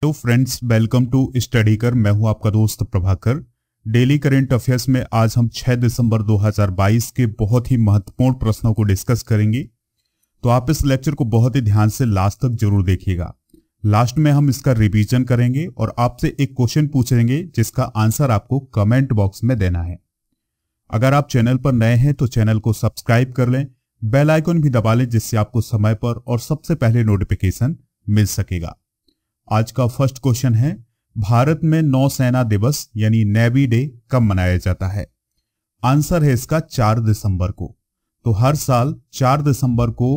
Hello friends, welcome to study कर। मैं हूं आपका दोस्त प्रभाकर। डेली करंट अफेयर्स में आज हम 6 दिसंबर 2022 के बहुत ही महत्वपूर्ण प्रश्नों को डिस्कस करेंगे। तो आप इस लेक्चर को बहुत ही ध्यान से लास्ट तक जरूर देखिएगा। लास्ट में हम इसका रिवीजन करेंगे और आपसे एक क्वेश्चन पूछेंगे जिसका आंसर आपको कमेंट बॉक्स में देना है। अगर आप चैनल पर नए हैं तो चैनल को सब्सक्राइब कर लें, बेल आइकन भी दबा लें जिससे आपको समय पर और सबसे पहले नोटिफिकेशन मिल सकेगा। आज का फर्स्ट क्वेश्चन है, भारत में नौसेना दिवस यानी नेवी डे कब मनाया जाता है? आंसर है इसका 4 दिसंबर को। तो हर साल 4 दिसंबर को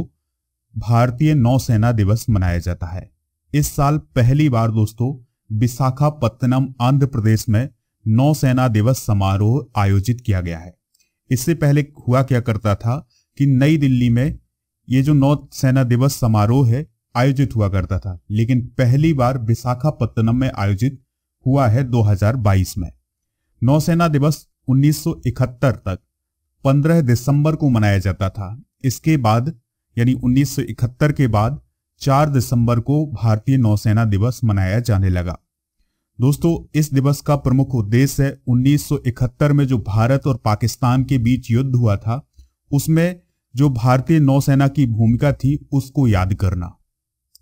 भारतीय नौसेना दिवस मनाया जाता है। इस साल पहली बार दोस्तों विशाखापत्तनम आंध्र प्रदेश में नौसेना दिवस समारोह आयोजित किया गया है। इससे पहले हुआ क्या करता था कि नई दिल्ली में ये जो नौसेना दिवस समारोह है आयोजित हुआ करता था, लेकिन पहली बार विशाखापत्तनम में आयोजित हुआ है 2022 में। नौसेना दिवस 1971 तक 15 दिसंबर को मनाया जाता था। इसके बाद यानी 1971 के बाद 4 दिसंबर को भारतीय नौसेना दिवस मनाया जाने लगा। दोस्तों, इस दिवस का प्रमुख उद्देश्य है 1971 में जो भारत और पाकिस्तान के बीच युद्ध हुआ था उसमें जो भारतीय नौसेना की भूमिका थी उसको याद करना।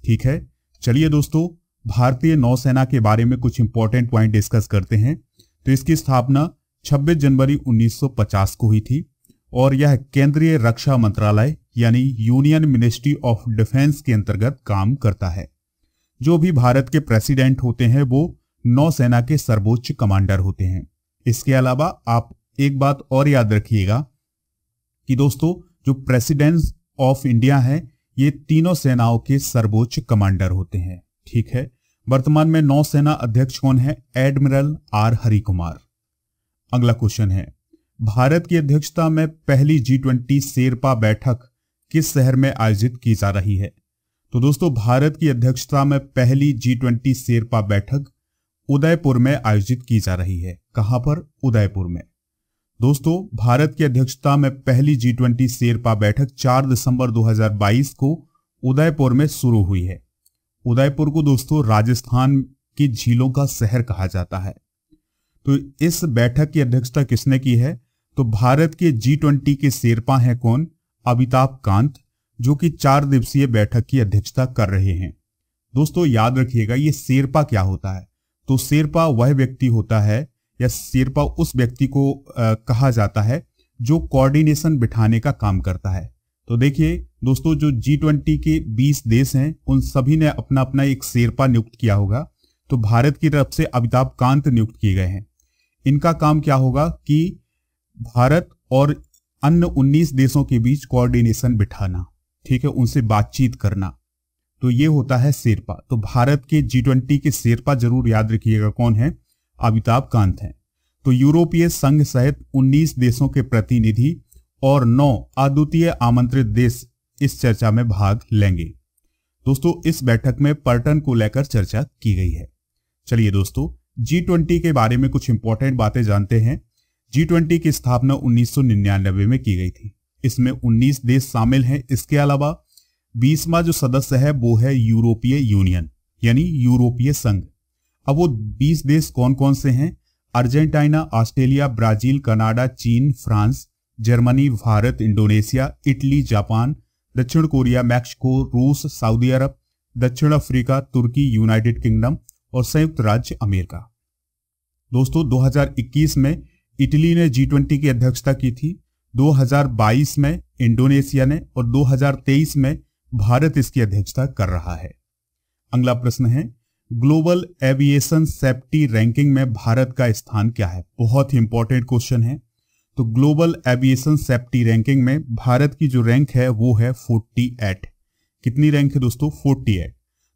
ठीक है, चलिए दोस्तों भारतीय नौसेना के बारे में कुछ इंपॉर्टेंट पॉइंट डिस्कस करते हैं। तो इसकी स्थापना 26 जनवरी 1950 को हुई थी और यह केंद्रीय रक्षा मंत्रालय यानी यूनियन मिनिस्ट्री ऑफ डिफेंस के अंतर्गत काम करता है। जो भी भारत के प्रेसिडेंट होते हैं वो नौसेना के सर्वोच्च कमांडर होते हैं। इसके अलावा आप एक बात और याद रखिएगा कि दोस्तों जो प्रेसिडेंट ऑफ इंडिया है ये तीनों सेनाओं के सर्वोच्च कमांडर होते हैं। ठीक है, वर्तमान में नौसेना अध्यक्ष कौन है? Admiral R Hari Kumar. अगला क्वेश्चन है, भारत की अध्यक्षता में पहली G20 शेरपा बैठक किस शहर में आयोजित की जा रही है? तो दोस्तों भारत की अध्यक्षता में पहली G20 शेरपा बैठक उदयपुर में आयोजित की जा रही है। कहां पर? उदयपुर में। दोस्तों भारत की अध्यक्षता में पहली G20 शेरपा बैठक 4 दिसंबर 2022 को उदयपुर में शुरू हुई है। उदयपुर को दोस्तों राजस्थान की झीलों का शहर कहा जाता है। तो इस बैठक की अध्यक्षता किसने की है? तो भारत के G20 के शेरपा हैं कौन? अमिताभ कांत, जो कि 4 दिवसीय बैठक की अध्यक्षता कर रहे हैं। दोस्तों याद रखिएगा ये शेरपा क्या होता है? तो शेरपा वह व्यक्ति होता है या शेरपा उस व्यक्ति को कहा जाता है जो कोऑर्डिनेशन बिठाने का काम करता है। तो देखिए दोस्तों जो G20 के 20 देश हैं उन सभी ने अपना अपना एक शेरपा नियुक्त किया होगा। तो भारत की तरफ से अमिताभ कांत नियुक्त किए गए हैं। इनका काम क्या होगा कि भारत और अन्य 19 देशों के बीच कोऑर्डिनेशन बिठाना, ठीक है, उनसे बातचीत करना। तो ये होता है शेरपा। तो भारत के G20 के शेरपा जरूर याद रखिएगा कौन है? अमिताभ कांत हैं। तो यूरोपीय संघ सहित 19 देशों के प्रतिनिधि और 9 अद्वितीय आमंत्रित देश इस चर्चा में भाग लेंगे। दोस्तों इस बैठक में पर्यटन को लेकर चर्चा की गई है। चलिए दोस्तों G20 के बारे में कुछ इंपॉर्टेंट बातें जानते हैं। G20 की स्थापना 1999 में की गई थी। इसमें 19 देश शामिल हैं। इसके अलावा 20वां जो सदस्य है वो है यूरोपीय यूनियन यानी यूरोपीय संघ। अब वो 20 देश कौन कौन से हैं? अर्जेंटीना, ऑस्ट्रेलिया, ब्राजील, कनाडा, चीन, France, Germany, Bharat, Indonesia, Italy, Japan, दक्षिण कोरिया, मैक्सिको, रूस, सऊदी अरब, दक्षिण अफ्रीका, तुर्की, यूनाइटेड किंगडम और संयुक्त राज्य अमेरिका। दोस्तों 2021 में इटली ने G20 की अध्यक्षता की थी, 2022 में इंडोनेशिया ने और 2023 में भारत इसकी अध्यक्षता कर रहा है। अगला प्रश्न है, ग्लोबल एविएशन सेफ्टी रैंकिंग में भारत का स्थान क्या है? बहुत ही इंपॉर्टेंट क्वेश्चन है। तो ग्लोबल एविएशन सेफ्टी रैंकिंग में भारत की जो रैंक है वो है 48। कितनी रैंक है दोस्तों? 48।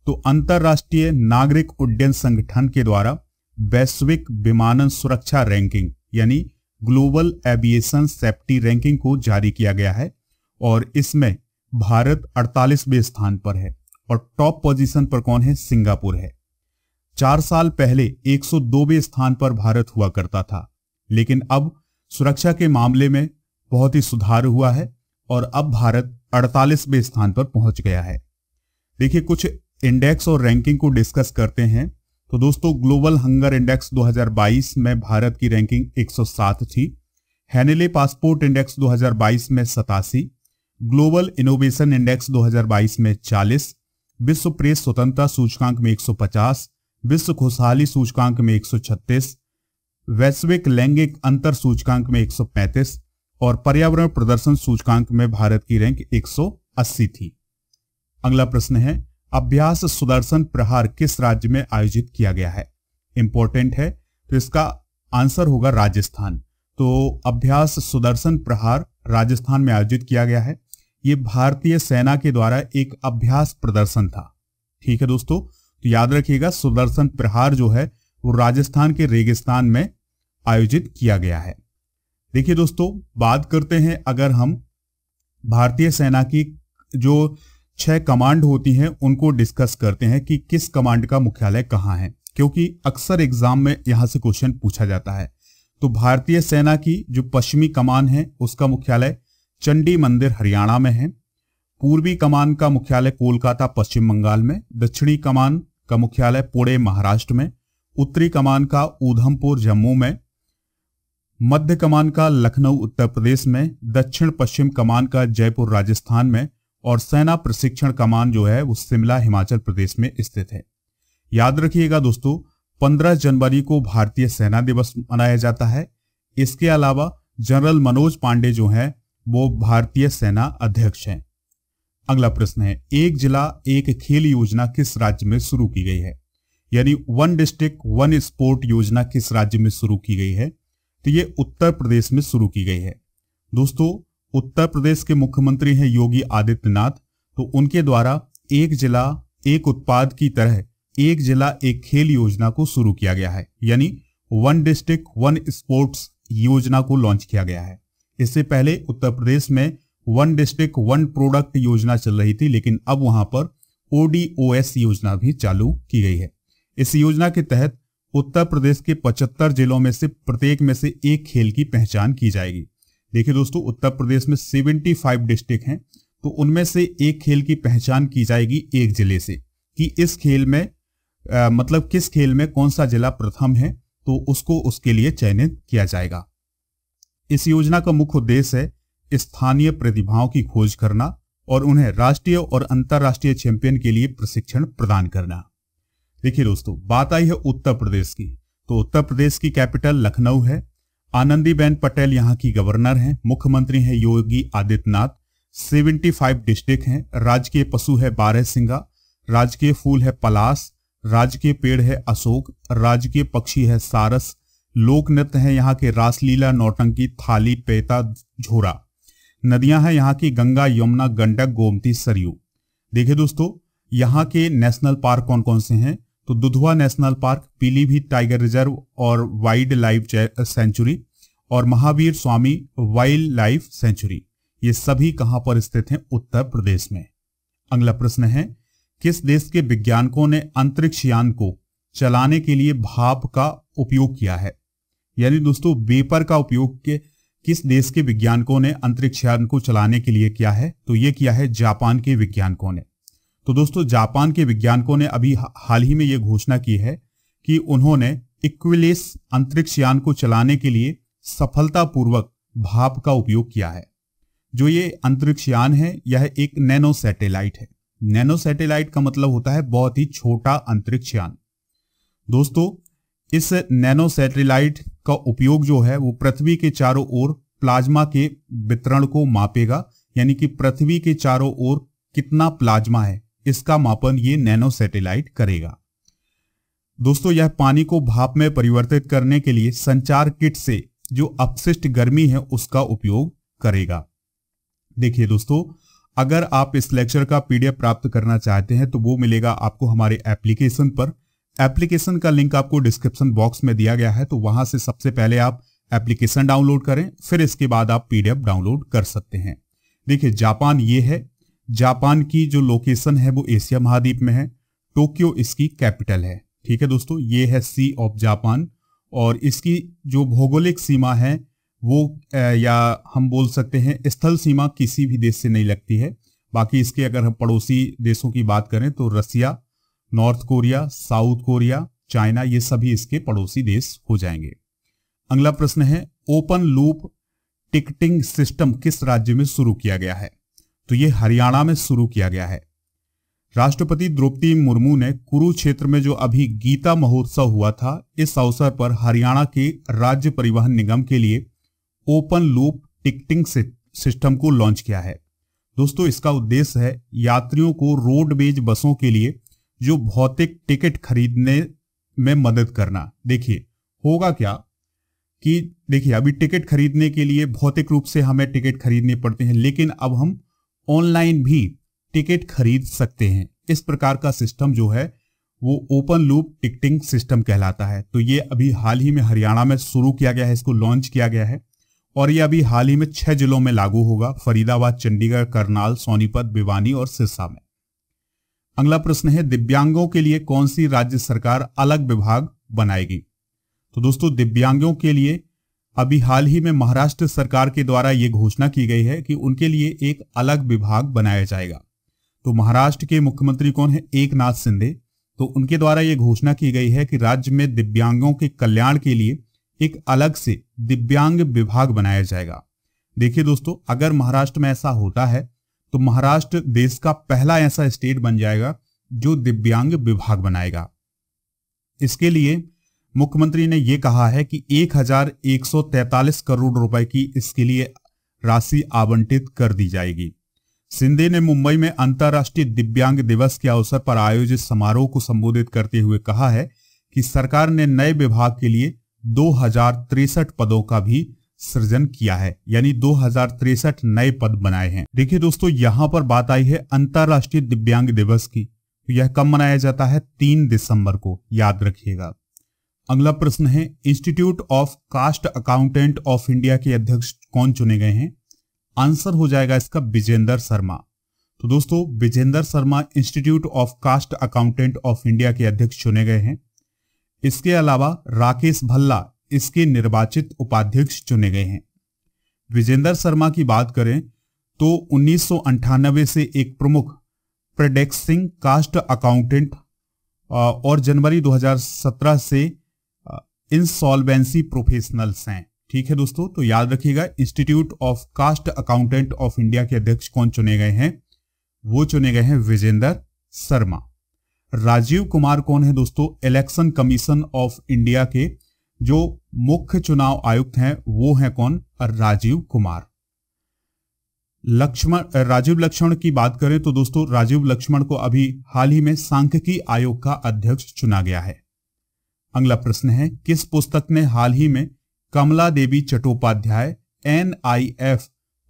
तो अंतरराष्ट्रीय नागरिक उड्डयन संगठन के द्वारा वैश्विक विमानन सुरक्षा रैंकिंग यानी ग्लोबल एविएशन सेफ्टी रैंकिंग को जारी किया गया है और इसमें भारत 48वें स्थान पर है और टॉप पोजीशन पर कौन है? सिंगापुर है। 4 साल पहले 102वें स्थान पर भारत हुआ करता था, लेकिन अब सुरक्षा के मामले में बहुत ही सुधार हुआ है और अब भारत 48वें स्थान पर पहुंच गया है। देखिए कुछ इंडेक्स और रैंकिंग को डिस्कस करते हैं। तो दोस्तों ग्लोबल हंगर इंडेक्स 2022 में भारत की रैंकिंग 107 थी। हैनेले पासपोर्ट इंडेक्स 2022 में 87, ग्लोबल इनोवेशन इंडेक्स 2022 में 40, विश्व प्रेस स्वतंत्रता सूचकांक में 150, विश्व खुशहाली सूचकांक में 136, वैश्विक लैंगिक अंतर सूचकांक में 135 और पर्यावरण प्रदर्शन सूचकांक में भारत की रैंक 180 थी। अगला प्रश्न है, अभ्यास सुदर्शन प्रहार किस राज्य में आयोजित किया गया है? इंपॉर्टेंट है, तो इसका आंसर होगा राजस्थान। तो अभ्यास सुदर्शन प्रहार राजस्थान में आयोजित किया गया है। यह भारतीय सेना के द्वारा एक अभ्यास प्रदर्शन था। ठीक है दोस्तों, तो याद रखिएगा सुदर्शन प्रहार जो है वो राजस्थान के रेगिस्तान में आयोजित किया गया है। देखिए दोस्तों, बात करते हैं अगर हम भारतीय सेना की जो 6 कमांड होती हैं उनको डिस्कस करते हैं कि किस कमांड का मुख्यालय कहाँ है, क्योंकि अक्सर एग्जाम में यहां से क्वेश्चन पूछा जाता है। तो भारतीय सेना की जो पश्चिमी कमान है उसका मुख्यालय चंडी मंदिर हरियाणा में है। पूर्वी कमान का मुख्यालय कोलकाता पश्चिम बंगाल में, दक्षिणी कमान का मुख्यालय पुणे महाराष्ट्र में, उत्तरी कमान का ऊधमपुर जम्मू में, मध्य कमान का लखनऊ उत्तर प्रदेश में, दक्षिण पश्चिम कमान का जयपुर राजस्थान में और सेना प्रशिक्षण कमान जो है वो शिमला हिमाचल प्रदेश में स्थित है। याद रखिएगा दोस्तों, 15 जनवरी को भारतीय सेना दिवस मनाया जाता है। इसके अलावा जनरल मनोज पांडे जो है वो भारतीय सेना अध्यक्ष हैं। अगला प्रश्न है, एक जिला एक खेल योजना किस राज्य में शुरू की गई है? यानी वन डिस्ट्रिक्ट वन स्पोर्ट योजना किस राज्य में शुरू की गई है? तो ये उत्तर प्रदेश में शुरू की गई है। दोस्तों, उत्तर प्रदेश के मुख्यमंत्री हैं योगी आदित्यनाथ। तो उनके द्वारा एक जिला एक उत्पाद की तरह एक जिला एक खेल योजना को शुरू किया गया है, यानी वन डिस्ट्रिक्ट वन स्पोर्ट्स योजना को लॉन्च किया गया है। इससे पहले उत्तर प्रदेश में वन डिस्ट्रिक्ट वन प्रोडक्ट योजना चल रही थी, लेकिन अब वहां पर ODOS योजना भी चालू की गई है। इस योजना के तहत उत्तर प्रदेश के 75 जिलों में से प्रत्येक में से एक खेल की पहचान की जाएगी। देखिए दोस्तों, उत्तर प्रदेश में 75 डिस्ट्रिक्ट हैं, तो उनमें से एक खेल की पहचान की जाएगी एक जिले से कि इस खेल में मतलब किस खेल में कौन सा जिला प्रथम है, तो उसको उसके लिए चयनित किया जाएगा। इस योजना का मुख्य उद्देश्य है स्थानीय प्रतिभाओं की खोज करना और उन्हें राष्ट्रीय और अंतर्राष्ट्रीय चैंपियन के लिए प्रशिक्षण प्रदान करना। देखिए दोस्तों, बात आई है उत्तर प्रदेश की। तो उत्तर प्रदेश की कैपिटल लखनऊ है। आनंदीबेन पटेल यहाँ की गवर्नर हैं। मुख्यमंत्री हैं योगी आदित्यनाथ। 75 डिस्ट्रिक्ट हैं। राजकीय पशु है बारहसिंगा, राजकीय फूल है पलास, राजकीय पेड़ है अशोक, राजकीय पक्षी है सारस, लोक नृत्य है यहाँ के रासलीला, नौटंकी, थाली, पेता, झोरा। नदियां हैं यहाँ की गंगा, यमुना, गंडक, गोमती, सरयू। देखिए दोस्तों, यहाँ के नेशनल पार्क कौन कौन से हैं? तो Dudhwa national park, Pilibhit tiger reserve और वाइल्ड लाइफ सेंचुरी और Mahavir Swami wild life sanctuary, ये सभी कहां पर स्थित हैं? उत्तर प्रदेश में। अगला प्रश्न है, किस देश के वैज्ञानिकों ने अंतरिक्ष यान को चलाने के लिए भाप का उपयोग किया है? यानी दोस्तों, वेपर का उपयोग किस देश के वैज्ञानिकों ने अंतरिक्ष यान को चलाने के लिए किया है? तो ये किया है जापान के वैज्ञानिकों ने। तो दोस्तों, जापान के वैज्ञानिकों ने अभी हाल ही में यह घोषणा की है कि उन्होंने इक्विलिस अंतरिक्ष यान को चलाने के लिए सफलतापूर्वक भाप का उपयोग किया है। जो ये अंतरिक्ष यान है यह एक नैनो सैटेलाइट है। नैनो सैटेलाइट का मतलब होता है बहुत ही छोटा अंतरिक्ष यान। दोस्तों, इस नैनो सैटेलाइट का उपयोग जो है वो पृथ्वी के चारों ओर प्लाज्मा के वितरण को मापेगा, यानी कि पृथ्वी के चारों ओर कितना प्लाज्मा है इसका मापन ये नैनो सैटेलाइट करेगा। दोस्तों, यह पानी को भाप में परिवर्तित करने के लिए संचार किट से जो अपशिष्ट गर्मी है उसका उपयोग करेगा। देखिए दोस्तों, अगर आप इस लेक्चर का PDF प्राप्त करना चाहते हैं तो वो मिलेगा आपको हमारे एप्लीकेशन पर। एप्लीकेशन का लिंक आपको डिस्क्रिप्शन बॉक्स में दिया गया है, तो वहां से सबसे पहले आप एप्लीकेशन डाउनलोड करें, फिर इसके बाद आप PDF डाउनलोड कर सकते हैं। देखिए, जापान ये है। जापान की जो लोकेशन है वो एशिया महाद्वीप में है। टोक्यो इसकी कैपिटल है। ठीक है दोस्तों, ये है सी ऑफ जापान और इसकी जो भौगोलिक सीमा है वो या हम बोल सकते हैं स्थल सीमा किसी भी देश से नहीं लगती है। बाकी इसके अगर हम पड़ोसी देशों की बात करें तो Russia, North Korea, South Korea, China, ये सभी इसके पड़ोसी देश हो जाएंगे। अगला प्रश्न है, ओपन लूप टिकटिंग सिस्टम किस राज्य में शुरू किया गया है? तो ये हरियाणा में शुरू किया गया है। राष्ट्रपति द्रौपदी मुर्मू ने कुरुक्षेत्र में जो अभी गीता महोत्सव हुआ था, इस अवसर पर हरियाणा के राज्य परिवहन निगम के लिए ओपन लूप टिकटिंग सिस्टम को लॉन्च किया है। दोस्तों, इसका उद्देश्य है यात्रियों को रोडवेज बसों के लिए जो भौतिक टिकट खरीदने में मदद करना। देखिए होगा क्या कि देखिए अभी टिकट खरीदने के लिए भौतिक रूप से हमें टिकट खरीदने पड़ते हैं, लेकिन अब हम ऑनलाइन भी टिकट खरीद सकते हैं। इस प्रकार का सिस्टम जो है वो ओपन लूप टिकटिंग सिस्टम कहलाता है। तो ये अभी हाल ही में हरियाणा में शुरू किया गया है, इसको लॉन्च किया गया है और ये अभी हाल ही में 6 जिलों में लागू होगा, फरीदाबाद, चंडीगढ़, करनाल, सोनीपत, भिवानी और सिरसा में। अगला प्रश्न है, दिव्यांगों के लिए कौन सी राज्य सरकार अलग विभाग बनाएगी? तो दोस्तों, दिव्यांगों के लिए अभी हाल ही में महाराष्ट्र सरकार के द्वारा यह घोषणा की गई है कि उनके लिए एक अलग विभाग बनाया जाएगा। तो महाराष्ट्र के मुख्यमंत्री कौन है? एकनाथ शिंदे। तो उनके द्वारा यह घोषणा की गई है कि राज्य में दिव्यांगों के कल्याण के लिए एक अलग से दिव्यांग विभाग बनाया जाएगा। देखिए दोस्तों, अगर महाराष्ट्र में ऐसा होता है तो महाराष्ट्र देश का पहला ऐसा स्टेट बन जाएगा जो दिव्यांग विभाग बनाएगा। इसके लिए मुख्यमंत्री ने यह कहा है कि 1143 करोड़ रुपए की इसके लिए राशि आवंटित कर दी जाएगी। शिंदे ने मुंबई में अंतर्राष्ट्रीय दिव्यांग दिवस के अवसर पर आयोजित समारोह को संबोधित करते हुए कहा है कि सरकार ने नए विभाग के लिए 2063 पदों का भी सृजन किया है, यानी 2063 नए पद बनाए हैं। देखिए दोस्तों, यहां पर बात आई है अंतर्राष्ट्रीय दिव्यांग दिवस की। तो यह कब मनाया जाता है? 3 दिसंबर को, याद रखिएगा। अगला प्रश्न है, institute of cost accountant of India के अध्यक्ष कौन चुने गए हैं? आंसर हो जाएगा इसका विजेंद्र शर्मा। तो दोस्तों, Vijendra Sharma institute of cost accountant of India के अध्यक्ष चुने गए हैं। इसके अलावा राकेश भल्ला इसके निर्वाचित उपाध्यक्ष चुने गए हैं। विजेंद्र शर्मा की बात करें तो 1998 से एक प्रमुख प्रेडिक्सिंग कास्ट अकाउंटेंट और जनवरी 2017 से इंसॉल्वेंसी प्रोफेशनल्स हैं। ठीक है दोस्तों, तो याद रखिएगा institute of cost accountant of India के अध्यक्ष कौन चुने गए हैं? वो चुने गए हैं विजेंद्र शर्मा। राजीव कुमार कौन है दोस्तों? इलेक्शन कमीशन ऑफ इंडिया के जो मुख्य चुनाव आयुक्त हैं वो हैं कौन? राजीव कुमार। राजीव लक्ष्मण की बात करें तो दोस्तों, राजीव लक्ष्मण को अभी हाल ही में सांख्यिकी आयोग का अध्यक्ष चुना गया है। अगला प्रश्न है, किस पुस्तक ने हाल ही में कमला देवी चट्टोपाध्याय NIF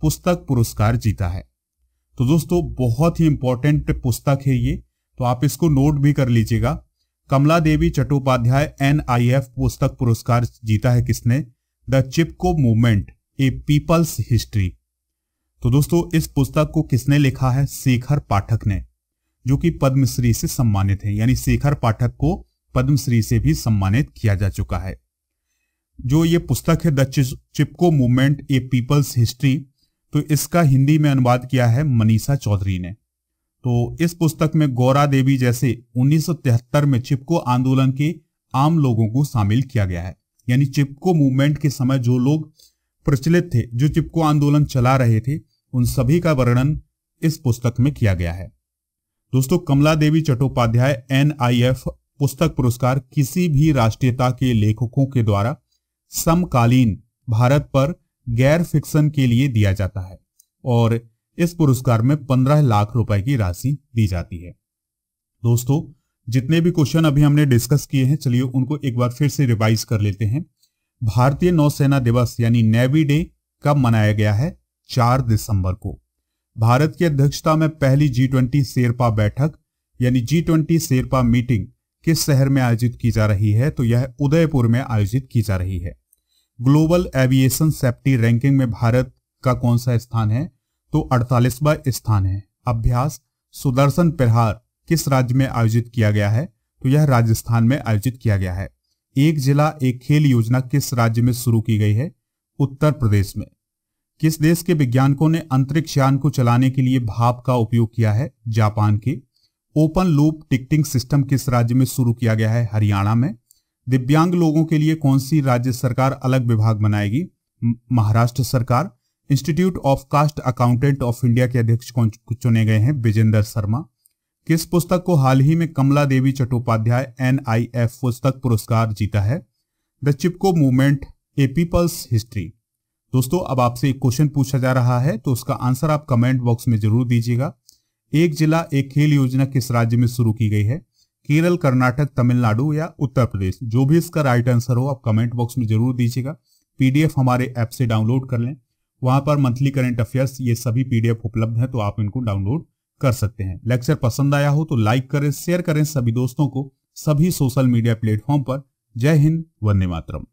पुस्तक पुरस्कार जीता है? तो दोस्तों, बहुत ही इंपॉर्टेंट पुस्तक है ये, तो आप इसको नोट भी कर लीजिएगा। कमला देवी चट्टोपाध्याय NIF पुस्तक पुरस्कार जीता है किसने? The Chipko movement, a people's history. तो दोस्तों, इस पुस्तक को किसने लिखा है? शेखर पाठक ने, जो कि पद्मश्री से सम्मानित है, यानी शेखर पाठक को पद्मश्री से भी सम्मानित किया जा चुका है। जो ये पुस्तक है the Chipko movement, a people's history, तो इसका हिंदी में अनुवाद किया है मनीषा चौधरी ने। तो इस पुस्तक में गौरा देवी जैसे 1973 में चिपको आंदोलन के आम लोगों को शामिल किया गया है, यानी चिपको मूवमेंट के समय जो लोग प्रचलित थे, जो चिपको आंदोलन चला रहे थे, उन सभी का वर्णन इस पुस्तक में किया गया है। दोस्तों, कमला देवी चट्टोपाध्याय NIF पुस्तक पुरस्कार किसी भी राष्ट्रीयता के लेखकों के द्वारा समकालीन भारत पर गैर फिक्शन के लिए दिया जाता है और इस पुरस्कार में 15 लाख रुपए की राशि दी जाती है। दोस्तों, जितने भी क्वेश्चन अभी हमने डिस्कस किए हैं, चलिए उनको एक बार फिर से रिवाइज कर लेते हैं। भारतीय नौसेना दिवस यानी नेवी डे कब मनाया गया है? 4 दिसंबर को। भारत की अध्यक्षता में पहली G20 शेरपा बैठक यानी G20 शेरपा मीटिंग किस शहर में आयोजित की जा रही है? तो यह उदयपुर में आयोजित की जा रही है। ग्लोबल एविएशन सेफ्टी रैंकिंग में भारत का कौन सा स्थान है? तो 48वां स्थान है। अभ्यास सुदर्शन प्रहार किस राज्य में आयोजित किया गया है? तो यह राजस्थान में आयोजित किया गया है। एक जिला एक खेल योजना किस राज्य में शुरू की गई है? उत्तर प्रदेश में। किस देश के वैज्ञानिकों ने अंतरिक्ष यान को चलाने के लिए भाप का उपयोग किया है? जापान के। ओपन लूप टिकटिंग सिस्टम किस राज्य में शुरू किया गया है? हरियाणा में। दिव्यांग लोगों के लिए कौन सी राज्य सरकार अलग विभाग बनाएगी? महाराष्ट्र सरकार। Institute of cost accountant of India के अध्यक्ष कौन चुने गए हैं? विजेंद्र शर्मा। किस पुस्तक को हाल ही में कमला देवी चट्टोपाध्याय NIF पुस्तक पुरस्कार जीता है? The Chipko movement a people's history. दोस्तों, अब आपसे एक क्वेश्चन पूछा जा रहा है तो उसका आंसर आप कमेंट बॉक्स में जरूर दीजिएगा। एक जिला एक खेल योजना किस राज्य में शुरू की गई है? केरल, कर्नाटक, तमिलनाडु या उत्तर प्रदेश? जो भी इसका राइट आंसर हो आप कमेंट बॉक्स में जरूर दीजिएगा। PDF हमारे ऐप से डाउनलोड कर लें, वहां पर मंथली करंट अफेयर्स ये सभी PDF उपलब्ध है, तो आप इनको डाउनलोड कर सकते हैं। लेक्चर पसंद आया हो तो लाइक करें, शेयर करें सभी दोस्तों को सभी सोशल मीडिया प्लेटफॉर्म पर। जय हिंद, वंदे मातरम।